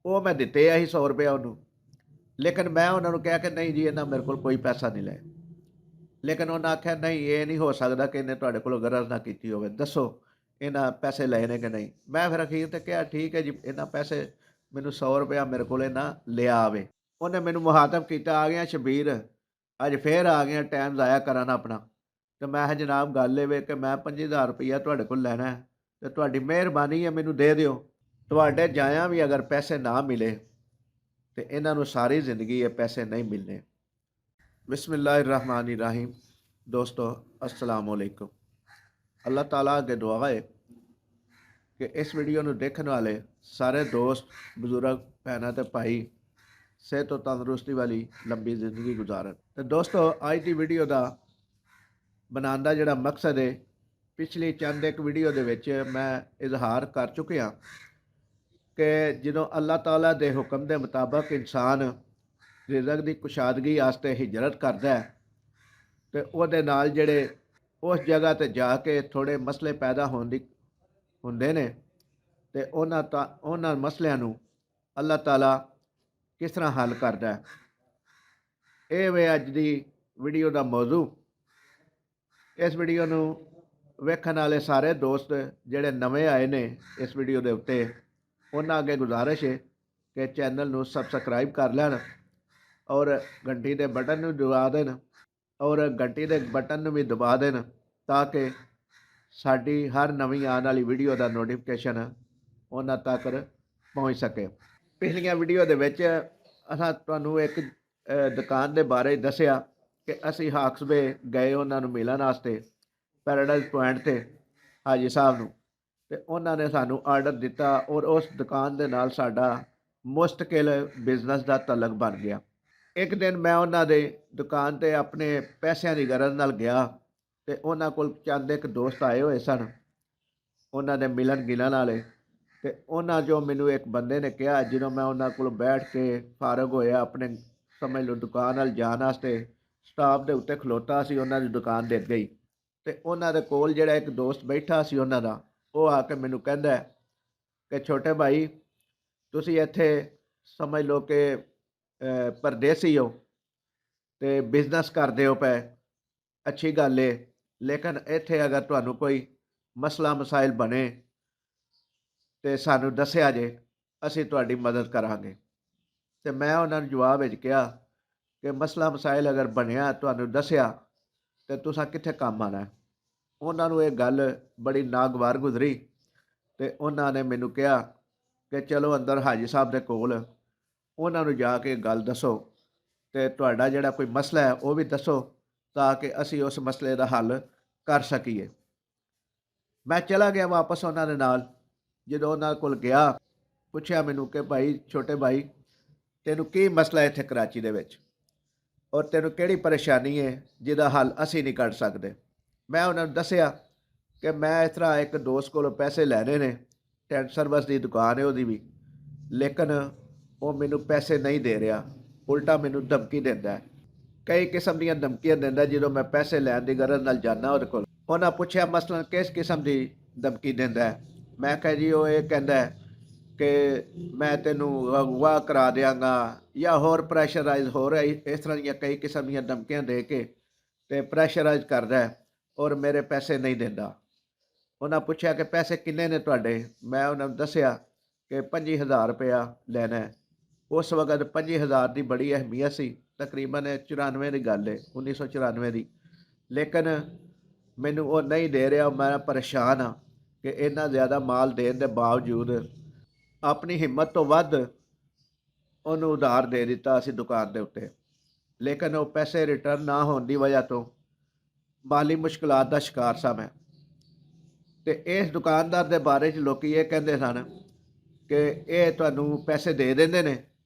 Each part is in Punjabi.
ਉਹ ਮੈਂ ਦਿੱਤੇ ਆ ਸੀ 100 ਰੁਪਇਆ ਉਹਨੂੰ। ਲੇਕਿਨ ਮੈਂ ਉਹਨਾਂ ਨੂੰ ਕਿਹਾ ਕਿ ਨਹੀਂ ਜੀ ਇਹਨਾਂ ਮੇਰੇ ਕੋਲ ਕੋਈ ਪੈਸਾ ਨਹੀਂ ਲਿਆ। ਲੇਕਿਨ ਉਹਨਾਂ ਆਖਿਆ ਨਹੀਂ ਇਹ ਨਹੀਂ ਹੋ ਸਕਦਾ ਕਿ ਇਹਨੇ ਤੁਹਾਡੇ ਕੋਲੋਂ ਗਰਜ਼ ਨਾ ਕੀਤੀ ਹੋਵੇ, ਦੱਸੋ ਇਹਨਾਂ ਪੈਸੇ ਲਏ ਨੇ ਕਿ ਨਹੀਂ। ਮੈਂ ਫਿਰ ਅਖੀਰ ਤੇ ਕਿਹਾ ਠੀਕ ਹੈ ਜੀ, ਇਹਨਾਂ ਪੈਸੇ ਮੈਨੂੰ 100 ਰੁਪਇਆ ਮੇਰੇ ਕੋਲ ਇਹਨਾਂ ਲਿਆ ਆਵੇ। ਉਹਨੇ ਮੈਨੂੰ ਮੁਹਾਤਬ ਕੀਤਾ, ਆ ਗਿਆ ਸ਼ਬੀਰ, ਅੱਜ ਫੇਰ ਆ ਗਿਆ ਟਾਈਮ ਜ਼ਾਇਆ ਕਰਨ ਆਪਣਾ। ਤੇ ਮੈਂ ਕਿਹਾ ਜਨਾਬ ਗੱਲ ਇਹ ਵੇ ਕਿ ਮੈਂ 5000 ਰੁਪਇਆ ਤੁਹਾਡੇ ਕੋਲ ਲੈਣਾ ਹੈ ਤੇ ਤੁਹਾਡੀ ਮਿਹਰਬਾਨੀ ਹੈ ਮੈਨੂੰ ਦੇ ਦਿਓ। ਤੁਹਾਡੇ ਜਾਇਆਂ ਵੀ ਅਗਰ ਪੈਸੇ ਨਾ ਮਿਲੇ ਤੇ ਇਹਨਾਂ ਨੂੰ ਸਾਰੀ ਜ਼ਿੰਦਗੀ ਇਹ ਪੈਸੇ ਨਹੀਂ ਮਿਲਨੇ। बिस्मिल्लाहिर्रहमानिर्रहीम। दोस्तों अस्सलाम वालेकुम। अल्लाह ताला अगे दुआ है कि इस वीडियो ਨੂੰ ਦੇਖਣ ਵਾਲੇ ਸਾਰੇ ਦੋਸਤ ਬਜ਼ੁਰਗ ਭੈਣਾਂ ਤੇ ਭਾਈ ਸਿਹਤ ਤੇ ਤੰਦਰੁਸਤੀ ਵਾਲੀ ਲੰਬੀ ਜ਼ਿੰਦਗੀ ਗੁਜ਼ਾਰਨ। ਤੇ ਦੋਸਤੋ ਅੱਜ ਦੀ ਵੀਡੀਓ ਦਾ ਬਣਾਉਣ ਦਾ ਜਿਹੜਾ ਮਕਸਦ ਹੈ, ਪਿਛਲੀ ਚੰਦ ਇੱਕ ਵੀਡੀਓ ਦੇ ਵਿੱਚ ਮੈਂ ਇਜ਼ਹਾਰ ਕਰ ਚੁੱਕਿਆ ਕਿ ਜਦੋਂ ਅੱਲਾਹ ਤਾਲਾ ਦੇ ਹੁਕਮ ਦੇ ਮੁਤਾਬਕ ਇਨਸਾਨ ਰਿਜ਼ਕ ਦੀ ਕੁਸ਼ਾਦਗੀ ਵਾਸਤੇ ਹਿਜਰਤ ਕਰਦਾ ਹੈ ਤੇ ਉਹਦੇ ਨਾਲ ਜਿਹੜੇ ਉਸ ਜਗ੍ਹਾ ਤੇ ਜਾ ਕੇ ਥੋੜੇ ਮਸਲੇ ਪੈਦਾ ਹੁੰਦੇ ਨੇ ਤੇ ਉਹਨਾਂ ਮਸਲਿਆਂ ਨੂੰ ਅੱਲਾਹ ਤਾਲਾ ਕਿਸ ਤਰ੍ਹਾਂ ਹੱਲ ਕਰਦਾ ਹੈ। ਇਹ ਵੇ ਅੱਜ ਦੀ ਵੀਡੀਓ ਦਾ ਮੌਜੂ। ਇਸ ਵੀਡੀਓ ਨੂੰ ਵੇਖਣ ਵਾਲੇ ਸਾਰੇ ਦੋਸਤ ਜਿਹੜੇ ਨਵੇਂ ਆਏ ਨੇ ਇਸ ਵੀਡੀਓ ਦੇ ਉੱਤੇ, ਉਹਨਾਂ ਅੱਗੇ ਗੁਜ਼ਾਰਿਸ਼ ਹੈ ਕਿ ਚੈਨਲ ਨੂੰ ਸਬਸਕ੍ਰਾਈਬ ਕਰ ਲੈਣ ਔਰ ਘੰਟੀ ਦੇ ਬਟਨ ਨੂੰ ਦਬਾ ਦੇਣ ਵੀ ਦਬਾ ਦੇਣ ਤਾਂ ਕਿ ਸਾਡੀ ਹਰ ਨਵੀਂ ਆਉਣ ਵਾਲੀ ਵੀਡੀਓ ਦਾ ਨੋਟੀਫਿਕੇਸ਼ਨ ਉਹਨਾਂ ਤੱਕ ਪਹੁੰਚ ਸਕੇ। ਪਿਛਲੀਆਂ ਵੀਡੀਓ ਦੇ ਵਿੱਚ ਅਸਾਂ ਤੁਹਾਨੂੰ ਇੱਕ ਦੁਕਾਨ ਦੇ ਬਾਰੇ ਦੱਸਿਆ ਕਿ ਅਸੀਂ ਹਾਕਸਵੇ ਗਏ ਉਹਨਾਂ ਨੂੰ ਮਿਲਣ ਵਾਸਤੇ, ਪੈਰਾਡਾਈਜ਼ ਪੁਆਇੰਟ 'ਤੇ ਹਾਜੀ ਸਾਹਿਬ ਨੂੰ, ਤੇ ਉਹਨਾਂ ਨੇ ਸਾਨੂੰ ਆਰਡਰ ਦਿੱਤਾ ਔਰ ਉਸ ਦੁਕਾਨ ਦੇ ਨਾਲ ਸਾਡਾ ਮੁਸਤਕਿਲ ਬਿਜ਼ਨਸ ਦਾ ਤਲਕ ਬਣ ਗਿਆ। ਇੱਕ ਦਿਨ ਮੈਂ ਉਹਨਾਂ ਦੇ ਦੁਕਾਨ 'ਤੇ ਆਪਣੇ ਪੈਸਿਆਂ ਦੀ ਗਰਜ਼ ਨਾਲ ਗਿਆ ਤੇ ਉਹਨਾਂ ਕੋਲ ਚੰਦ ਇੱਕ ਦੋਸਤ ਆਏ ਹੋਏ ਸਨ, ਉਹਨਾਂ ਦੇ ਮਿਲਣ ਗਿਲਣ ਵਾਲੇ। ਤੇ ਉਹਨਾਂ 'ਚੋਂ ਮੈਨੂੰ ਇੱਕ ਬੰਦੇ ਨੇ ਕਿਹਾ, ਜਦੋਂ ਮੈਂ ਉਹਨਾਂ ਕੋਲ ਬੈਠ ਕੇ ਫਾਰਗ ਹੋਇਆ ਆਪਣੇ ਸਮਝ ਲਓ ਦੁਕਾਨ ਵੱਲ ਜਾਣ ਵਾਸਤੇ, ਸਟਾਪ ਦੇ ਉੱਤੇ ਖਲੋਤਾ ਸੀ ਉਹਨਾਂ ਦੀ ਦੁਕਾਨ ਦੇ ਅੱਗੇ ਹੀ, ਤੇ ਉਹਨਾਂ ਦੇ ਕੋਲ ਜਿਹੜਾ ਇੱਕ ਦੋਸਤ ਬੈਠਾ ਸੀ ਉਹਨਾਂ ਦਾ, ਉਹ ਆ ਕੇ ਮੈਨੂੰ ਕਹਿੰਦਾ ਕਿ ਛੋਟੇ ਭਾਈ ਤੁਸੀਂ ਇੱਥੇ ਸਮਝ ਲਓ ਕਿ ਪਰਦੇਸੀ ਹੋ ਤੇ ਬਿਜ਼ਨਸ ਕਰਦੇ ਹੋ ਪਏ, ਅੱਛੀ ਗੱਲ ਏ, ਲੇਕਿਨ ਇੱਥੇ ਅਗਰ ਤੁਹਾਨੂੰ ਕੋਈ ਮਸਲਾ ਮਸਾਇਲ ਬਣੇ ਤੇ ਸਾਨੂੰ ਦੱਸਿਆ ਜੇ, ਅਸੀਂ ਤੁਹਾਡੀ ਮਦਦ ਕਰਾਂਗੇ। ਤੇ ਮੈਂ ਉਹਨਾਂ ਨੂੰ ਜਵਾਬ ਵਿੱਚ ਕਿਹਾ ਕਿ ਮਸਲਾ ਮਸਾਇਲ ਅਗਰ ਬਣਿਆ ਤੁਹਾਨੂੰ ਦੱਸਿਆ ਤੇ ਤੁਸੀਂ ਕਿੱਥੇ ਕੰਮ ਆਉਣਾ। ਉਹਨਾਂ ਨੂੰ ਇਹ ਗੱਲ ਬੜੀ ਨਾਗਵਾਰ ਗੁਜ਼ਰੀ ਤੇ ਉਹਨਾਂ ਨੇ ਮੈਨੂੰ ਕਿਹਾ ਕਿ ਚਲੋ ਅੰਦਰ ਹਾਜੀ ਸਾਹਿਬ ਦੇ ਕੋਲ, ਉਹਨਾਂ ਨੂੰ ਜਾ ਕੇ ਗੱਲ ਦੱਸੋ ਤੇ ਤੁਹਾਡਾ ਜਿਹੜਾ ਕੋਈ ਮਸਲਾ ਹੈ ਉਹ ਵੀ ਦੱਸੋ ਤਾਂ ਕਿ ਅਸੀਂ ਉਸ ਮਸਲੇ ਦਾ ਹੱਲ ਕਰ ਸਕੀਏ। ਮੈਂ ਚਲਾ ਗਿਆ ਵਾਪਸ ਉਹਨਾਂ ਦੇ ਨਾਲ। ਜਦੋਂ ਉਹਨਾਂ ਕੋਲ ਗਿਆ, ਪੁੱਛਿਆ ਮੈਨੂੰ ਕਿ ਭਾਈ ਛੋਟੇ ਭਾਈ ਤੈਨੂੰ ਕੀ ਮਸਲਾ ਇੱਥੇ ਕਰਾਚੀ ਦੇ ਵਿੱਚ, ਔਰ ਤੈਨੂੰ ਕਿਹੜੀ ਪਰੇਸ਼ਾਨੀ ਹੈ ਜਿਹਦਾ ਹੱਲ ਅਸੀਂ ਨਹੀਂ ਕੱਢ ਸਕਦੇ। ਮੈਂ ਉਹਨਾਂ ਨੂੰ ਦੱਸਿਆ ਕਿ ਮੈਂ ਇਸ ਤਰ੍ਹਾਂ ਇੱਕ ਦੋਸਤ ਕੋਲੋਂ ਪੈਸੇ ਲੈਣੇ ਨੇ, ਟੈਂਟ ਸਰਵਿਸ ਦੀ ਦੁਕਾਨ ਹੈ ਉਹਦੀ ਵੀ, ਲੇਕਿਨ ਉਹ ਮੈਨੂੰ ਪੈਸੇ ਨਹੀਂ ਦੇ ਰਿਹਾ, ਉਲਟਾ ਮੈਨੂੰ ਧਮਕੀ ਦਿੰਦਾ, ਕਈ ਕਿਸਮ ਦੀਆਂ ਧਮਕੀਆਂ ਦਿੰਦਾ ਜਦੋਂ ਮੈਂ ਪੈਸੇ ਲੈਣ ਦੀ ਗਰਜ਼ ਨਾਲ ਜਾਂਦਾ ਉਹਦੇ ਕੋਲ। ਉਹਨਾਂ ਪੁੱਛਿਆ ਮਸਲਨ ਕਿਸ ਕਿਸਮ ਦੀ ਧਮਕੀ ਦਿੰਦਾ ਹੈ। ਮੈਂ ਕਿਹਾ ਜੀ ਉਹ ਇਹ ਕਹਿੰਦਾ ਕਿ ਮੈਂ ਤੈਨੂੰ ਅਗਵਾ ਕਰਾ ਦਿਆਂਗਾ ਜਾਂ ਹੋਰ ਪ੍ਰੈਸ਼ਰਾਈਜ਼ ਹੋ ਰਿਹਾ, ਇਸ ਤਰ੍ਹਾਂ ਦੀਆਂ ਕਈ ਕਿਸਮ ਦੀਆਂ ਧਮਕੀਆਂ ਦੇ ਕੇ ਤੇ ਪ੍ਰੈਸ਼ਰਾਈਜ਼ ਕਰਦਾ ਔਰ ਮੇਰੇ ਪੈਸੇ ਨਹੀਂ ਦਿੰਦਾ। ਉਹਨਾਂ ਪੁੱਛਿਆ ਕਿ ਪੈਸੇ ਕਿੰਨੇ ਨੇ ਤੁਹਾਡੇ। ਮੈਂ ਉਹਨਾਂ ਨੂੰ ਦੱਸਿਆ ਕਿ 25000 ਰੁਪਇਆ ਲੈਣਾ ਹੈ। ਉਸ ਵਕਤ 25000 ਦੀ ਬੜੀ ਅਹਿਮੀਅਤ ਸੀ, ਤਕਰੀਬਨ 94 ਦੀ ਗੱਲ ਹੈ, 1994 ਦੀ। ਲੇਕਿਨ ਮੈਨੂੰ ਉਹ ਨਹੀਂ ਦੇ ਰਿਹਾ। ਮੈਂ ਪਰੇਸ਼ਾਨ ਹਾਂ ਕਿ ਇੰਨਾ ਜ਼ਿਆਦਾ ਮਾਲ ਦੇਣ ਦੇ ਬਾਵਜੂਦ ਆਪਣੀ ਹਿੰਮਤ ਤੋਂ ਵੱਧ ਉਹਨੂੰ ਉਧਾਰ ਦੇ ਦਿੱਤਾ ਅਸੀਂ ਦੁਕਾਨ ਦੇ ਉੱਤੇ, ਲੇਕਿਨ ਉਹ ਪੈਸੇ ਰਿਟਰਨ ਨਾ ਹੋਣ ਦੀ ਵਜ੍ਹਾ ਤੋਂ ਮਾਲੀ ਮੁਸ਼ਕਲਾਂ ਦਾ ਸ਼ਿਕਾਰ ਸਾਂ ਮੈਂ। ਤੇ ਇਸ ਦੁਕਾਨਦਾਰ ਦੇ ਬਾਰੇ 'ਚ ਲੋਕੀ ਇਹ ਕਹਿੰਦੇ ਸਨ ਕਿ ਇਹ ਤੁਹਾਨੂੰ ਪੈਸੇ ਦੇ ਦਿੰਦੇ ਨੇ,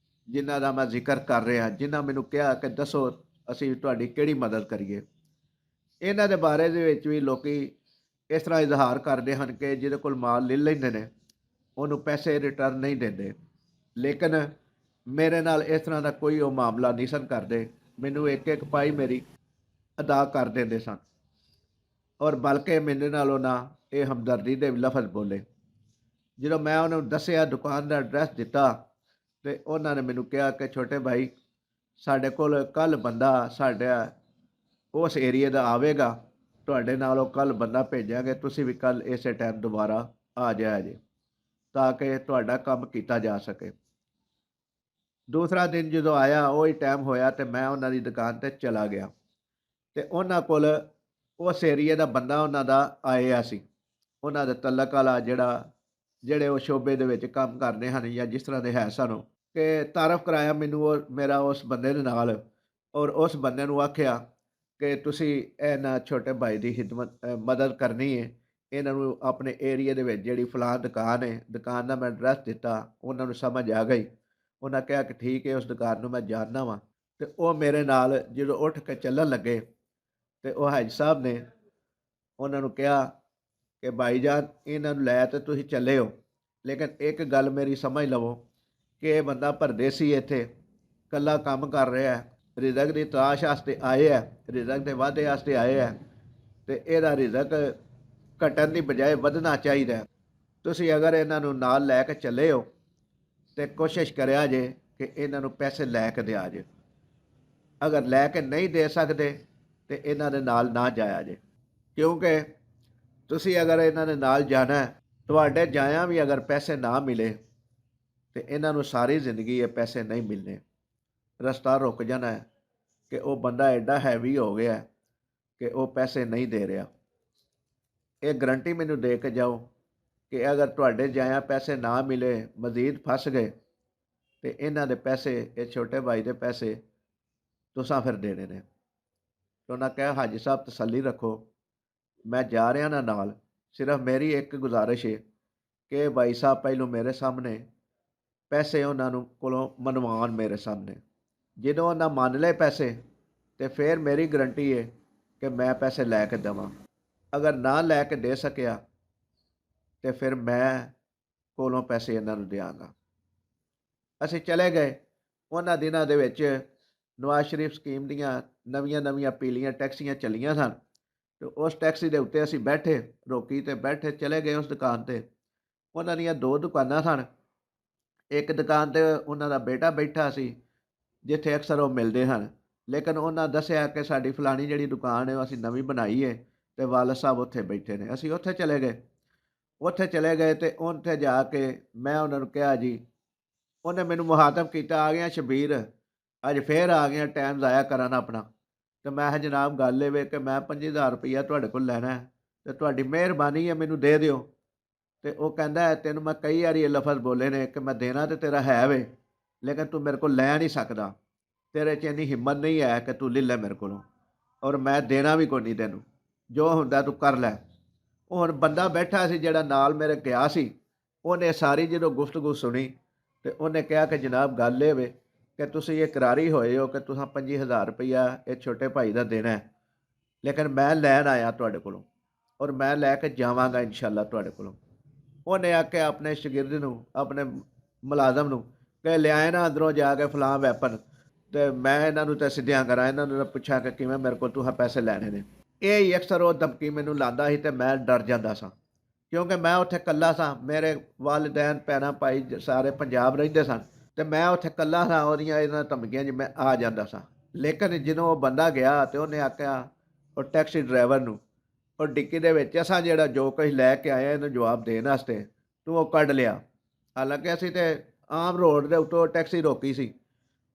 ਜਿਨ੍ਹਾਂ ਦਾ ਮੈਂ ਜ਼ਿਕਰ ਕਰ ਰਿਹਾ, ਜਿਨ੍ਹਾਂ ਮੈਨੂੰ ਕਿਹਾ ਕਿ ਦੱਸੋ ਅਸੀਂ ਤੁਹਾਡੀ ਕਿਹੜੀ ਮਦਦ ਕਰੀਏ। ਇਹਨਾਂ ਦੇ ਬਾਰੇ ਦੇ ਵਿੱਚ ਵੀ ਲੋਕੀ ਇਸ ਤਰ੍ਹਾਂ ਇਜ਼ਹਾਰ ਕਰਦੇ ਹਨ ਕਿ ਜਿਹਦੇ ਕੋਲ ਮਾਲ ਲੈ ਲੈਂਦੇ ਨੇ ਉਹਨੂੰ ਪੈਸੇ ਰਿਟਰਨ ਨਹੀਂ ਦਿੰਦੇ, ਲੇਕਿਨ ਮੇਰੇ ਨਾਲ ਇਸ ਤਰ੍ਹਾਂ ਦਾ ਕੋਈ ਉਹ ਮਾਮਲਾ ਨਹੀਂ ਸਨ ਕਰਦੇ। ਮੈਨੂੰ ਇੱਕ ਇੱਕ ਪਾਈ ਮੇਰੀ ਅਦਾ ਕਰ ਦਿੰਦੇ ਸਨ ਔਰ ਬਲਕਿ ਮੇਰੇ ਨਾਲ ਉਹਨਾਂ ਇਹ ਹਮਦਰਦੀ ਦੇ ਲਫ਼ਜ਼ ਬੋਲੇ। ਜਦੋਂ ਮੈਂ ਉਹਨਾਂ ਨੂੰ ਦੱਸਿਆ, ਦੁਕਾਨ ਦਾ ਐਡਰੈਸ ਦਿੱਤਾ, ਤੇ ਉਹਨਾਂ ਨੇ ਮੈਨੂੰ ਕਿਹਾ ਕਿ ਛੋਟੇ ਭਾਈ ਸਾਡੇ ਕੋਲ ਕੱਲ੍ਹ ਬੰਦਾ ਸਾਡਾ ਉਸ ਏਰੀਏ ਦਾ ਆਵੇਗਾ, ਤੁਹਾਡੇ ਨਾਲ ਉਹ ਕੱਲ੍ਹ ਬੰਦਾ ਭੇਜਾਂਗੇ, ਤੁਸੀਂ ਵੀ ਕੱਲ੍ਹ ਇਸੇ ਟਾਈਮ ਦੁਬਾਰਾ ਆ ਜਾਇਆ ਜੇ ਤਾਂ ਕਿ ਤੁਹਾਡਾ ਕੰਮ ਕੀਤਾ ਜਾ ਸਕੇ। ਦੂਸਰਾ ਦਿਨ ਜਦੋਂ ਆਇਆ ਉਹੀ ਟਾਈਮ ਹੋਇਆ ਤੇ ਮੈਂ ਉਹਨਾਂ ਦੀ ਦੁਕਾਨ 'ਤੇ ਚਲਾ ਗਿਆ ਤੇ ਉਹਨਾਂ ਕੋਲ ਉਸ ਏਰੀਏ ਦਾ ਬੰਦਾ ਉਹਨਾਂ ਦਾ ਆਇਆ ਸੀ। ਉਹਨਾਂ ਦੇ ਤਲਕ ਵਾਲਾ ਜਿਹੜੇ ਉਹ ਸ਼ੋਬੇ ਦੇ ਵਿੱਚ ਕੰਮ ਕਰਦੇ ਹਨ ਜਾਂ ਜਿਸ ਤਰ੍ਹਾਂ ਦੇ ਹੈ ਸਨ, ਕਿ ਤਾਰਫ ਕਰਾਇਆ ਮੈਨੂੰ ਉਹ ਮੇਰਾ ਉਸ ਬੰਦੇ ਦੇ ਨਾਲ, ਔਰ ਉਸ ਬੰਦੇ ਨੂੰ ਆਖਿਆ ਕਿ ਤੁਸੀਂ ਇਹਨਾਂ ਛੋਟੇ ਭਾਈ ਦੀ ਮਦਦ ਕਰਨੀ ਹੈ। ਇਹਨਾਂ ਨੂੰ ਆਪਣੇ ਏਰੀਏ ਦੇ ਵਿੱਚ ਜਿਹੜੀ ਫਲਾਣ ਦੁਕਾਨ ਹੈ, ਦੁਕਾਨ ਦਾ ਮੈਂ ਐਡਰੈਸ ਦਿੱਤਾ, ਉਹਨਾਂ ਨੂੰ ਸਮਝ ਆ ਗਈ। ਉਹਨਾਂ ਕਿਹਾ ਕਿ ਠੀਕ ਹੈ, ਉਸ ਦੁਕਾਨ ਨੂੰ ਮੈਂ ਜਾਣਦਾ ਵਾਂ। ਤੇ ਉਹ ਮੇਰੇ ਨਾਲ ਜਦੋਂ ਉੱਠ ਕੇ ਚੱਲਣ ਲੱਗੇ ਤੇ ਉਹ ਹਾਜੀ ਸਾਹਿਬ ਨੇ ਉਹਨਾਂ ਨੂੰ ਕਿਹਾ ਕਿ ਭਾਈ ਜਾਨ ਇਹਨਾਂ ਨੂੰ ਲੈ ਤੇ ਤੁਸੀਂ ਚੱਲੇ ਹੋ, ਲੇਕਿਨ ਇੱਕ ਗੱਲ ਮੇਰੀ ਸਮਝ ਲਵੋ ਕਿ ਇਹ ਬੰਦਾ ਪਰਦੇਸੀ ਇੱਥੇ ਇਕੱਲਾ ਕੰਮ ਕਰ ਰਿਹਾ ਹੈ, ਰਿਜ਼ਕ ਦੀ ਤਲਾਸ਼ ਵਾਸਤੇ ਆਏ ਹੈ, ਰਿਜ਼ਕ ਦੇ ਵਾਧੇ ਵਾਸਤੇ ਆਏ ਹੈ, ਤੇ ਇਹਦਾ ਰਿਜ਼ਕ ਘਟਣ ਦੀ ਬਜਾਏ ਵਧਣਾ ਚਾਹੀਦਾ ਹੈ। ਤੁਸੀਂ ਅਗਰ ਇਹਨਾਂ ਨੂੰ ਨਾਲ ਲੈ ਕੇ ਚੱਲੇ ਹੋ ਤੇ ਕੋਸ਼ਿਸ਼ ਕਰਿਆ ਜੇ ਕਿ ਇਹਨਾਂ ਨੂੰ ਪੈਸੇ ਲੈ ਕੇ ਦਿਆ ਜੇ। ਅਗਰ ਲੈ ਕੇ ਨਹੀਂ ਦੇ ਸਕਦੇ ਤੇ ਇਹਨਾਂ ਦੇ ਨਾਲ ਨਾ ਜਾਇਆ ਜੇ, ਕਿਉਂਕਿ ਤੁਸੀਂ ਅਗਰ ਇਹਨਾਂ ਦੇ ਨਾਲ ਜਾਣਾ, ਤੁਹਾਡੇ ਜਾਇਆ ਵੀ ਅਗਰ ਪੈਸੇ ਨਾ ਮਿਲੇ ਤੇ ਇਹਨਾਂ ਨੂੰ ਸਾਰੀ ਜ਼ਿੰਦਗੀ ਇਹ ਪੈਸੇ ਨਹੀਂ ਮਿਲਣੇ। ਰਸਤਾ ਰੁਕ ਜਾਣਾ ਹੈ ਕਿ ਉਹ ਬੰਦਾ ਐਡਾ ਹੈਵੀ ਹੋ ਗਿਆ ਕਿ ਉਹ ਪੈਸੇ ਨਹੀਂ ਦੇ ਰਿਹਾ। ਇਹ ਗਰੰਟੀ ਮੈਨੂੰ ਦੇ ਕੇ ਜਾਓ ਕਿ ਅਗਰ ਤੁਹਾਡੇ ਜਾਇਆ ਪੈਸੇ ਨਾ ਮਿਲੇ, ਮਜ਼ੀਦ ਫਸ ਗਏ, ਤੇ ਇਹਨਾਂ ਦੇ ਪੈਸੇ, ਇਹ ਛੋਟੇ ਭਾਈ ਦੇ ਪੈਸੇ ਤੁਸੀਂ ਫਿਰ ਦੇਣੇ ਨੇ। ਤੇ ਉਹਨਾਂ ਕਿਹਾ ਹਾਜੀ ਸਾਹਿਬ ਤਸੱਲੀ ਰੱਖੋ, ਮੈਂ ਜਾ ਰਿਹਾ ਨਾ ਨਾਲ, ਸਿਰਫ ਮੇਰੀ ਇੱਕ ਗੁਜ਼ਾਰਿਸ਼ ਹੈ ਕਿ ਭਾਈ ਸਾਹਿਬ ਪਹਿਲੋਂ ਮੇਰੇ ਸਾਹਮਣੇ ਪੈਸੇ ਉਹਨਾਂ ਨੂੰ ਕੋਲੋਂ ਮਨਵਾਉਣ ਮੇਰੇ ਸਾਹਮਣੇ। ਜਦੋਂ ਉਹਨਾਂ ਮੰਨ ਲਏ ਪੈਸੇ ਤੇ ਫਿਰ ਮੇਰੀ ਗਰੰਟੀ ਹੈ ਕਿ ਮੈਂ ਪੈਸੇ ਲੈ ਕੇ ਦੇਵਾਂ। ਅਗਰ ਨਾ ਲੈ ਕੇ ਦੇ ਸਕਿਆ ਤੇ ਫਿਰ ਮੈਂ ਕੋਲੋਂ ਪੈਸੇ ਇਹਨਾਂ ਨੂੰ ਦਿਆਂਗਾ। ਅਸੀਂ ਚਲੇ ਗਏ। ਉਹਨਾਂ ਦਿਨਾਂ ਦੇ ਵਿੱਚ ਨਵਾਜ਼ ਸ਼ਰੀਫ ਸਕੀਮ ਦੀਆਂ ਨਵੀਆਂ ਪੀਲੀਆਂ ਟੈਕਸੀਆਂ ਚੱਲੀਆਂ ਸਨ, ਤੇ ਉਸ ਟੈਕਸੀ ਦੇ ਉੱਤੇ ਅਸੀਂ ਬੈਠੇ, ਰੋਕੀ ਤੇ ਬੈਠੇ ਚਲੇ ਗਏ ਉਸ ਦੁਕਾਨ 'ਤੇ। ਉਹਨਾਂ ਦੀਆਂ ਦੋ ਦੁਕਾਨਾਂ ਸਨ। ਇੱਕ ਦੁਕਾਨ 'ਤੇ ਉਹਨਾਂ ਦਾ ਬੇਟਾ ਬੈਠਾ ਸੀ ਜਿੱਥੇ ਅਕਸਰ ਉਹ ਮਿਲਦੇ ਹਨ, ਲੇਕਿਨ ਉਹਨਾਂ ਦੱਸਿਆ ਕਿ ਸਾਡੀ ਫਲਾਣੀ ਜਿਹੜੀ ਦੁਕਾਨ ਹੈ ਉਹ ਅਸੀਂ ਨਵੀਂ ਬਣਾਈ ਹੈ ਤੇ ਵਾਲਦ ਸਾਹਿਬ ਉੱਥੇ ਬੈਠੇ ਨੇ। ਅਸੀਂ ਉੱਥੇ ਚਲੇ ਗਏ ਤੇ ਉੱਥੇ ਜਾ ਕੇ ਮੈਂ ਉਹਨਾਂ ਨੂੰ ਕਿਹਾ ਜੀ, ਉਹਨੇ ਮੈਨੂੰ ਮੁਹਾਤਬ ਕੀਤਾ, ਆ ਗਿਆ ਸ਼ਬੀਰ, ਅੱਜ ਫੇਰ ਆ ਗਿਆ ਟਾਈਮ ਜ਼ਾਇਆ ਕਰਨ ਆਪਣਾ। ਤੇ ਮੈਂ ਕਿਹਾ ਜਨਾਬ ਗੱਲ ਇਹ ਵੇ ਕਿ ਮੈਂ 5000 ਰੁਪਈਆ ਤੁਹਾਡੇ ਕੋਲ ਲੈਣਾ ਹੈ ਤੇ ਤੁਹਾਡੀ ਮਿਹਰਬਾਨੀ ਹੈ ਮੈਨੂੰ ਦੇ ਦਿਓ। ਤੇ ਉਹ ਕਹਿੰਦਾ ਤੈਨੂੰ ਮੈਂ ਕਈ ਵਾਰੀ ਇਹ ਲਫ਼ਜ਼ ਬੋਲੇ ਨੇ ਕਿ ਮੈਂ ਦੇਣਾ ਤੇ ਤੇਰਾ ਹੈ ਵੇ, ਲੇਕਿਨ ਤੂੰ ਮੇਰੇ ਕੋਲ ਲੈ ਨਹੀਂ ਸਕਦਾ, ਤੇਰੇ 'ਚ ਇੰਨੀ ਹਿੰਮਤ ਨਹੀਂ ਹੈ ਕਿ ਤੂੰ ਲੈ ਲੈ ਮੇਰੇ ਕੋਲੋਂ, ਔਰ ਮੈਂ ਦੇਣਾ ਵੀ ਕੋਈ ਨਹੀਂ ਤੈਨੂੰ, ਜੋ ਹੁੰਦਾ ਤੂੰ ਕਰ ਲੈ। ਉਹ ਹੁਣ ਬੰਦਾ ਬੈਠਾ ਸੀ ਜਿਹੜਾ ਨਾਲ ਮੇਰੇ ਗਿਆ ਸੀ, ਉਹਨੇ ਸਾਰੀ ਜਦੋਂ ਗੁਫ਼ਤਗੂ ਸੁਣੀ ਤੇ ਉਹਨੇ ਕਿਹਾ ਕਿ ਜਨਾਬ ਗੱਲ ਇਹ ਵੇ ਕਿ ਤੁਸੀਂ ਇਹ ਕਰਾਰੀ ਹੋਏ ਹੋ ਕਿ ਤੁਸੀਂ 5000 ਰੁਪਈਆ ਇਹ ਛੋਟੇ ਭਾਈ ਦਾ ਦੇਣਾ ਹੈ, ਲੇਕਿਨ ਮੈਂ ਲੈਣ ਆਇਆ ਤੁਹਾਡੇ ਕੋਲੋਂ ਔਰ ਮੈਂ ਲੈ ਕੇ ਜਾਵਾਂਗਾ ਇਨਸ਼ਾਅੱਲਾ ਤੁਹਾਡੇ ਕੋਲੋਂ। ਉਹਨੇ ਆਖਿਆ ਆਪਣੇ ਸ਼ਾਗਿਰਦ ਨੂੰ, ਆਪਣੇ ਮੁਲਾਜ਼ਮ ਨੂੰ ਕਿ ਲਿਆਏ ਨਾ ਅੰਦਰੋਂ ਜਾ ਕੇ ਫਲਾਂ ਵੈਪਨ, ਤੇ ਮੈਂ ਇਹਨਾਂ ਨੂੰ ਤਾਂ ਸਿੱਧਿਆਂ ਕਰਾਂ, ਇਹਨਾਂ ਨੂੰ ਪੁੱਛਾਂ ਕਿ ਕਿਵੇਂ ਮੇਰੇ ਕੋਲ ਤੁਸੀਂ ਪੈਸੇ ਲੈਣੇ ਨੇ। ਇਹ ਹੀ ਅਕਸਰ ਉਹ ਧਮਕੀ ਮੈਨੂੰ ਲਾਉਂਦਾ ਸੀ ਤੇ ਮੈਂ ਡਰ ਜਾਂਦਾ ਸਾਂ, ਕਿਉਂਕਿ ਮੈਂ ਉੱਥੇ ਇਕੱਲਾ ਸਾਂ। ਮੇਰੇ ਵਾਲਿਦੈਨ ਭੈਣਾਂ ਭਾਈ ਸਾਰੇ ਪੰਜਾਬ ਰਹਿੰਦੇ ਸਨ ਤੇ ਮੈਂ ਉੱਥੇ ਇਕੱਲਾ ਸਾਂ। ਉਹਦੀਆਂ ਇਹਨਾਂ ਧਮਕੀਆਂ 'ਚ ਮੈਂ ਆ ਜਾਂਦਾ ਸਾਂ। ਲੇਕਿਨ ਜਦੋਂ ਉਹ ਬੰਦਾ ਗਿਆ ਤੇ ਉਹਨੇ ਆਖਿਆ ਉਹ ਟੈਕਸੀ ਡਰਾਈਵਰ ਨੂੰ, ਉਹ ਡਿੱਕੀ ਦੇ ਵਿੱਚ ਅਸਾਂ ਜਿਹੜਾ ਜੋ ਕੁਝ ਲੈ ਕੇ ਆਏ ਇਹਨੂੰ ਜਵਾਬ ਦੇਣ ਵਾਸਤੇ ਤੂੰ ਉਹ ਕੱਢ ਲਿਆ। ਹਾਲਾਂਕਿ ਅਸੀਂ ਤੇ ਆਮ ਰੋਡ ਦੇ ਉੱਤੋਂ ਟੈਕਸੀ ਰੋਕੀ ਸੀ,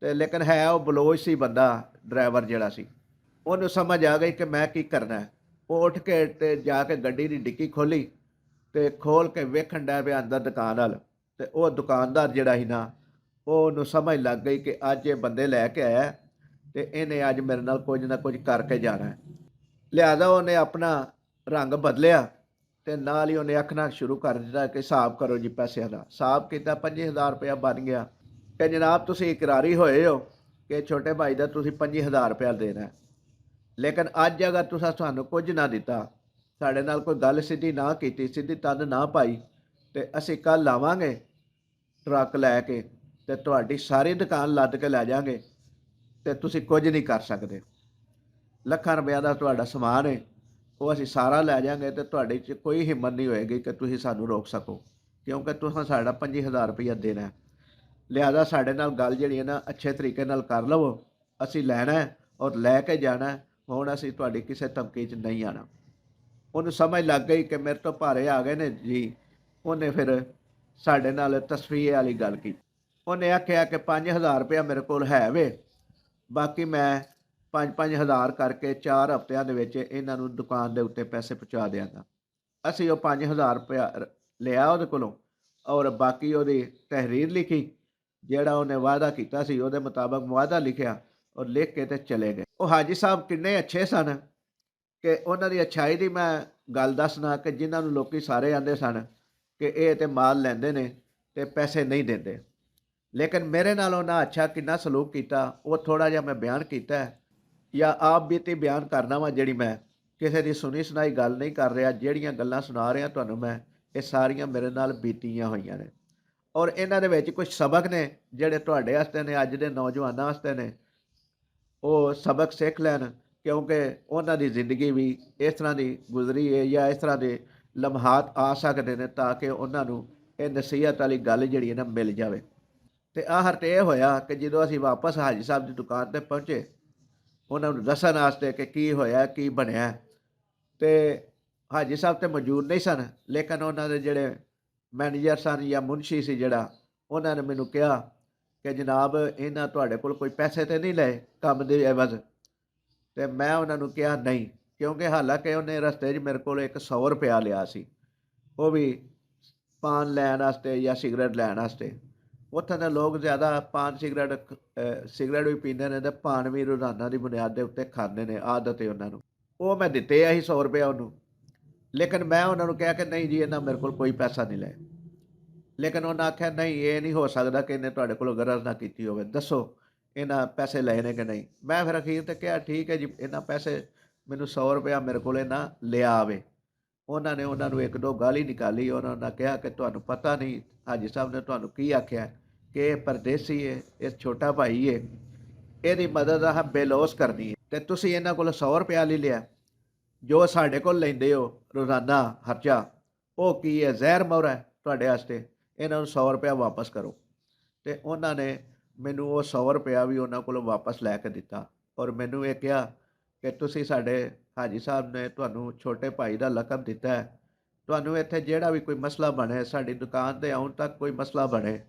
ਤੇ ਲੇਕਿਨ ਹੈ ਉਹ ਬਲੋਚ ਸੀ ਬੰਦਾ, ਡਰਾਈਵਰ ਜਿਹੜਾ ਸੀ। ਉਹਨੂੰ ਸਮਝ ਆ ਗਈ ਕਿ ਮੈਂ ਕੀ ਕਰਨਾ ਹੈ। ਉਹ ਉੱਠ ਕੇ ਤੇ ਜਾ ਕੇ ਗੱਡੀ ਦੀ ਡਿੱਕੀ ਖੋਲ੍ਹੀ ਤੇ ਖੋਲ ਕੇ ਵੇਖਣ ਡਿਆ ਪਿਆ ਅੰਦਰ ਦੁਕਾਨ ਵੱਲ। ਤੇ ਉਹ ਦੁਕਾਨਦਾਰ ਜਿਹੜਾ ਸੀ ਨਾ, ਉਹਨੂੰ ਸਮਝ ਲੱਗ ਗਈ ਕਿ ਅੱਜ ਇਹ ਬੰਦੇ ਲੈ ਕੇ ਆਇਆ ਤੇ ਇਹਨੇ ਅੱਜ ਮੇਰੇ ਨਾਲ ਕੁਝ ਨਾ ਕੁਝ ਕਰਕੇ ਜਾਣਾ ਹੈ। ਲਿਹਾਜ਼ਾ ਉਹਨੇ ਆਪਣਾ ਰੰਗ ਬਦਲਿਆ ਤੇ ਨਾਲ ਹੀ ਉਹਨੇ ਆਖਣਾ ਸ਼ੁਰੂ ਕਰ ਦਿੱਤਾ ਕਿ ਹਿਸਾਬ ਕਰੋ ਜੀ ਪੈਸਿਆਂ ਦਾ। ਹਿਸਾਬ ਕੀਤਾ, 5000 ਰੁਪਇਆ ਬਣ ਗਿਆ ਕਿ ਜਨਾਬ ਤੁਸੀਂ ਇਕਰਾਰੀ ਹੋਏ ਹੋ ਕਿ ਛੋਟੇ ਭਾਈ ਦਾ ਤੁਸੀਂ 5000 ਰੁਪਇਆ ਦੇਣਾ ਹੈ, ਲੇਕਿਨ ਅੱਜ ਅਗਰ ਤੁਸੀਂ ਸਾਨੂੰ ਕੁਝ ਨਾ ਦਿੱਤਾ, ਸਾਡੇ ਨਾਲ ਕੋਈ ਗੱਲ ਸਿੱਧੀ ਨਾ ਕੀਤੀ, ਸਿੱਧੀ ਤੰਦ ਨਾ ਪਾਈ, ਤੇ ਅਸੀਂ ਕੱਲ੍ਹ ਆਵਾਂਗੇ ਟਰੱਕ ਲੈ ਕੇ ਤੇ ਤੁਹਾਡੀ ਸਾਰੀ ਦੁਕਾਨ ਲੱਦ ਕੇ ਲੈ ਜਾਵਾਂਗੇ ਤੇ ਤੁਸੀਂ ਕੁਝ ਨਹੀਂ ਕਰ ਸਕਦੇ। ਲੱਖਾਂ ਰੁਪਇਆ ਦਾ ਤੁਹਾਡਾ ਸਮਾਨ ਹੈ, ਉਹ ਅਸੀਂ ਸਾਰਾ ਲੈ ਜਾਵਾਂਗੇ ਤੇ ਤੁਹਾਡੇ 'ਚ ਕੋਈ ਹਿੰਮਤ ਨਹੀਂ ਹੋਏਗੀ ਕਿ ਤੁਸੀਂ ਸਾਨੂੰ ਰੋਕ ਸਕੋ, ਕਿਉਂਕਿ ਤੁਸੀਂ ਸਾਡਾ 5000 ਰੁਪਇਆ ਦੇਣਾ। ਲਿਹਾਜ਼ਾ ਸਾਡੇ ਨਾਲ ਗੱਲ ਜਿਹੜੀ ਹੈ ਨਾ ਅੱਛੇ ਤਰੀਕੇ ਨਾਲ ਕਰ ਲਵੋ। ਅਸੀਂ ਲੈਣਾ ਹੈ ਔਰ ਲੈ ਕੇ ਜਾਣਾ ਹੈ। ਹੁਣ ਅਸੀਂ ਤੁਹਾਡੀ ਕਿਸੇ ਧਮਕੀ 'ਚ ਨਹੀਂ ਆਉਣਾ। ਉਹਨੂੰ ਸਮਝ ਲੱਗ ਗਈ ਕਿ ਮੇਰੇ ਤੋਂ ਭਾਰੇ ਆ ਗਏ ਨੇ ਜੀ। ਉਹਨੇ ਫਿਰ ਸਾਡੇ ਨਾਲ ਤਸਫੀਏ ਵਾਲੀ ਗੱਲ ਕੀਤੀ। ਉਹਨੇ ਆਖਿਆ ਕਿ 5000 ਰੁਪਇਆ ਮੇਰੇ ਕੋਲ ਹੈ ਵੇ, ਬਾਕੀ ਮੈਂ 5-5 ਹਜ਼ਾਰ ਕਰਕੇ 4 ਹਫ਼ਤਿਆਂ ਦੇ ਵਿੱਚ ਇਹਨਾਂ ਨੂੰ ਦੁਕਾਨ ਦੇ ਉੱਤੇ ਪੈਸੇ ਪਹੁੰਚਾ ਦਿਆਂਗਾ। ਅਸੀਂ ਉਹ 5000 ਰੁਪਇਆ ਲਿਆ ਉਹਦੇ ਕੋਲੋਂ ਔਰ ਬਾਕੀ ਉਹਦੀ ਤਹਿਰੀਰ ਲਿਖੀ, ਜਿਹੜਾ ਉਹਨੇ ਵਾਅਦਾ ਕੀਤਾ ਸੀ ਉਹਦੇ ਮੁਤਾਬਕ ਵਾਅਦਾ ਲਿਖਿਆ ਔਰ ਲਿਖ ਕੇ ਤੇ ਚਲੇ ਗਏ। ਉਹ ਹਾਜੀ ਸਾਹਿਬ ਕਿੰਨੇ ਅੱਛੇ ਸਨ ਕਿ ਉਹਨਾਂ ਦੀ ਅੱਛਾਈ ਦੀ ਮੈਂ ਗੱਲ ਦੱਸਣਾ ਕਿ ਜਿਨ੍ਹਾਂ ਨੂੰ ਲੋਕੀ ਸਾਰੇ ਆਂਦੇ ਸਨ ਕਿ ਇਹ ਤੇ ਮਾਲ ਲੈਂਦੇ ਨੇ ਤੇ ਪੈਸੇ ਨਹੀਂ ਦਿੰਦੇ, ਲੇਕਿਨ ਮੇਰੇ ਨਾਲ ਉਹਨਾਂ ਅੱਛਾ ਕਿੰਨਾ ਸਲੂਕ ਕੀਤਾ ਉਹ ਥੋੜ੍ਹਾ ਜਿਹਾ ਮੈਂ ਬਿਆਨ ਕੀਤਾ ਹੈ ਜਾਂ ਆਪ ਬੀਤੀ ਬਿਆਨ ਕਰਨਾ ਵਾ, ਜਿਹੜੀ ਮੈਂ ਕਿਸੇ ਦੀ ਸੁਣੀ ਸੁਣਾਈ ਗੱਲ ਨਹੀਂ ਕਰ ਰਿਹਾ। ਜਿਹੜੀਆਂ ਗੱਲਾਂ ਸੁਣਾ ਰਿਹਾ ਤੁਹਾਨੂੰ ਮੈਂ, ਇਹ ਸਾਰੀਆਂ ਮੇਰੇ ਨਾਲ ਬੀਤੀਆਂ ਹੋਈਆਂ ਨੇ ਔਰ ਇਹਨਾਂ ਦੇ ਵਿੱਚ ਕੁਝ ਸਬਕ ਨੇ ਜਿਹੜੇ ਤੁਹਾਡੇ ਵਾਸਤੇ ਨੇ, ਅੱਜ ਦੇ ਨੌਜਵਾਨਾਂ ਵਾਸਤੇ ਨੇ। ਉਹ ਸਬਕ ਸਿੱਖ ਲੈਣ, ਕਿਉਂਕਿ ਉਹਨਾਂ ਦੀ ਜ਼ਿੰਦਗੀ ਵੀ ਇਸ ਤਰ੍ਹਾਂ ਦੀ ਗੁਜ਼ਰੀ ਹੈ ਜਾਂ ਇਸ ਤਰ੍ਹਾਂ ਦੇ ਲਮਹਾਤ ਆ ਸਕਦੇ ਨੇ, ਤਾਂ ਕਿ ਉਹਨਾਂ ਨੂੰ ਇਹ ਨਸੀਹਤ ਵਾਲੀ ਗੱਲ ਜਿਹੜੀ ਹੈ ਨਾ ਮਿਲ ਜਾਵੇ। ਤੇ ਆਖਰ ਤੇ ਇਹ ਹੋਇਆ ਕਿ ਜਦੋਂ ਅਸੀਂ ਵਾਪਸ ਹਾਜੀ ਸਾਹਿਬ ਦੀ ਦੁਕਾਨ ਤੇ ਪਹੁੰਚੇ ਉਹਨਾਂ ਨੂੰ ਦੱਸਣ ਵਾਸਤੇ ਕਿ ਕੀ ਹੋਇਆ ਕੀ ਬਣਿਆ, ਤੇ ਹਾਜੀ ਸਾਹਿਬ ਤੇ ਮੌਜੂਦ ਨਹੀਂ ਸਨ, ਲੇਕਿਨ ਉਹਨਾਂ ਦੇ ਜਿਹੜੇ ਮੈਨੇਜਰ ਸਨ ਜਾਂ ਮੁਨਸ਼ੀ ਸੀ ਜਿਹੜਾ, ਉਹਨਾਂ ਨੇ ਮੈਨੂੰ ਕਿਹਾ ਕਿ ਜਨਾਬ ਇਹਨਾਂ ਤੁਹਾਡੇ ਕੋਲ ਕੋਈ ਪੈਸੇ ਤੇ ਨਹੀਂ ਲਏ ਕੰਮ ਦੇ ਐਵਜ਼। ਤੇ ਮੈਂ ਉਹਨਾਂ ਨੂੰ ਕਿਹਾ ਨਹੀਂ, ਕਿਉਂਕਿ ਹਾਲਾਂਕਿ ਉਹਨੇ ਰਸਤੇ 'ਚ ਮੇਰੇ ਕੋਲ ਇੱਕ 100 ਰੁਪਇਆ ਲਿਆ ਸੀ, ਉਹ ਵੀ ਪਾਨ ਲੈਣ ਵਾਸਤੇ ਜਾਂ ਸਿਗਰਟ ਲੈਣ ਵਾਸਤੇ। ਉੱਥੇ ਦੇ ਲੋਕ ਜ਼ਿਆਦਾ ਪਾਨ ਸਿਗਰਟ ਵੀ ਪੀਂਦੇ ਨੇ ਅਤੇ ਪਾਨ ਵੀ ਰੋਜ਼ਾਨਾ ਦੀ ਬੁਨਿਆਦ ਦੇ ਉੱਤੇ ਖਾਂਦੇ ਨੇ, ਆਦਤ ਹੈ ਉਹਨਾਂ ਨੂੰ। ਉਹ ਮੈਂ ਦਿੱਤੇ ਆ ਸੀ 100 ਰੁਪਇਆ ਉਹਨੂੰ, ਲੇਕਿਨ ਮੈਂ ਉਹਨਾਂ ਨੂੰ ਕਿਹਾ ਕਿ ਨਹੀਂ ਜੀ ਇਹਨਾਂ ਮੇਰੇ ਕੋਲ ਕੋਈ ਪੈਸਾ ਨਹੀਂ ਲਏ। ਲੇਕਿਨ ਉਹਨਾਂ ਆਖਿਆ ਨਹੀਂ ਇਹ ਨਹੀਂ ਹੋ ਸਕਦਾ ਕਿ ਇਹਨੇ ਤੁਹਾਡੇ ਕੋਲੋਂ ਗਰਜ਼ ਨਾ ਕੀਤੀ ਹੋਵੇ, ਦੱਸੋ ਇਹਨਾਂ ਪੈਸੇ ਲਏ ਨੇ ਕਿ ਨਹੀਂ। ਮੈਂ ਫਿਰ ਅਖੀਰ ਤੇ ਕਿਹਾ ਠੀਕ ਹੈ ਜੀ, ਇਹਨਾਂ ਪੈਸੇ ਮੈਨੂੰ 100 ਰੁਪਇਆ ਮੇਰੇ ਕੋਲ ਇਹਨਾਂ ਲਿਆ ਆਵੇ। ਉਹਨਾਂ ਨੇ ਉਹਨਾਂ ਨੂੰ ਇੱਕ ਦੋ ਗਾਲੀ ਨਿਕਾਲੀ। ਉਹਨਾਂ ਨੇ ਕਿਹਾ ਕਿ ਤੁਹਾਨੂੰ ਪਤਾ ਨਹੀਂ ਹਾਜੀ ਸਾਹਿਬ ਨੇ ਤੁਹਾਨੂੰ ਕੀ ਆਖਿਆ ਕਿ ਇਹ ਪਰਦੇਸੀ ਹੈ, ਇਹ ਛੋਟਾ ਭਾਈ ਹੈ, ਇਹਦੀ ਮਦਦ ਆ ਬੇਲੋਸ ਕਰਨੀ ਹੈ, ਅਤੇ ਤੁਸੀਂ ਇਹਨਾਂ ਕੋਲ 100 ਰੁਪਇਆ ਲੈ ਲਿਆ। ਜੋ ਸਾਡੇ ਕੋਲ ਲੈਂਦੇ ਹੋ ਰੋਜ਼ਾਨਾ ਖਰਚਾ, ਉਹ ਕੀ ਹੈ, ਜ਼ਹਿਰ ਮੌਰ ਹੈ ਤੁਹਾਡੇ ਵਾਸਤੇ। ਇਹਨਾਂ ਨੂੰ 100 ਰੁਪਇਆ ਵਾਪਸ ਕਰੋ। ਅਤੇ ਉਹਨਾਂ ਨੇ ਮੈਨੂੰ ਉਹ 100 ਰੁਪਇਆ ਵੀ ਉਹਨਾਂ ਕੋਲੋਂ ਵਾਪਸ ਲੈ ਕੇ ਦਿੱਤਾ ਔਰ ਮੈਨੂੰ ਇਹ ਕਿਹਾ ਕਿ ਤੁਸੀਂ ਸਾਡੇ ਹਾਜੀ ਸਾਹਿਬ ਨੇ ਤੁਹਾਨੂੰ ਛੋਟੇ ਭਾਈ ਦਾ ਲਕਬ ਦਿੱਤਾ ਹੈ, ਤੁਹਾਨੂੰ ਇੱਥੇ ਜਿਹੜਾ ਵੀ ਕੋਈ ਮਸਲਾ ਬਣੇ, ਸਾਡੀ ਦੁਕਾਨ 'ਤੇ ਆਉਣ ਤੱਕ ਕੋਈ ਮਸਲਾ ਬਣੇ,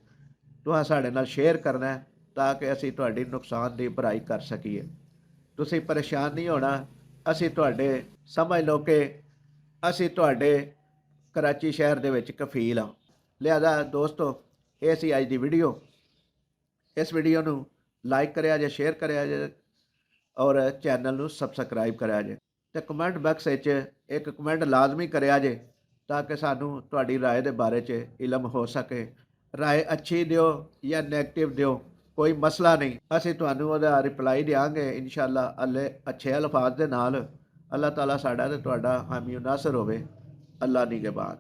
ਤੁਸੀਂ ਸਾਡੇ ਨਾਲ ਸ਼ੇਅਰ ਕਰਨਾ ਹੈ ਤਾਂ ਕਿ ਅਸੀਂ ਤੁਹਾਡੀ ਨੁਕਸਾਨ ਦੀ ਭਰਾਈ ਕਰ ਸਕੀਏ। ਤੁਸੀਂ ਪਰੇਸ਼ਾਨ ਨਹੀਂ ਹੋਣਾ। ਅਸੀਂ ਤੁਹਾਡੇ ਸਮਝ ਲਓ ਕਿ ਅਸੀਂ ਤੁਹਾਡੇ ਕਰਾਚੀ ਸ਼ਹਿਰ ਦੇ ਵਿੱਚ ਕਫੀਲ ਹਾਂ। ਲਿਹਾਜ਼ਾ ਦੋਸਤੋ, ਇਹ ਸੀ ਅੱਜ ਦੀ ਵੀਡੀਓ। ਇਸ ਵੀਡੀਓ ਨੂੰ ਲਾਈਕ ਕਰਿਆ ਜੇ, ਸ਼ੇਅਰ ਕਰਿਆ ਜੇ ਔਰ ਚੈਨਲ ਨੂੰ ਸਬਸਕ੍ਰਾਈਬ ਕਰਿਆ ਜੇ, ਅਤੇ ਕਮੈਂਟ ਬਾਕਸ ਵਿੱਚ ਇੱਕ ਕਮੈਂਟ ਲਾਜ਼ਮੀ ਕਰਿਆ ਜੇ ਤਾਂ ਕਿ ਸਾਨੂੰ ਤੁਹਾਡੀ ਰਾਏ ਦੇ ਬਾਰੇ 'ਚ ਇਲਮ ਹੋ ਸਕੇ। ਰਾਏ ਅੱਛੀ ਦਿਓ ਜਾਂ ਨੈਗੇਟਿਵ ਦਿਓ, ਕੋਈ ਮਸਲਾ ਨਹੀਂ, ਅਸੀਂ ਤੁਹਾਨੂੰ ਉਹਦਾ ਰਿਪਲਾਈ ਦਿਆਂਗੇ ਇਨਸ਼ਾਅੱਲਾ ਅੱਛੇ ਅਲਫਾਜ਼ ਦੇ ਨਾਲ। ਅੱਲਾਹ ਤਾਲਾ ਸਾਡਾ ਅਤੇ ਤੁਹਾਡਾ ਹਾਮੀ ਨਾਸਰ ਹੋਵੇ। ਅੱਲਾ ਨਿਗਹਿਬਾਨ।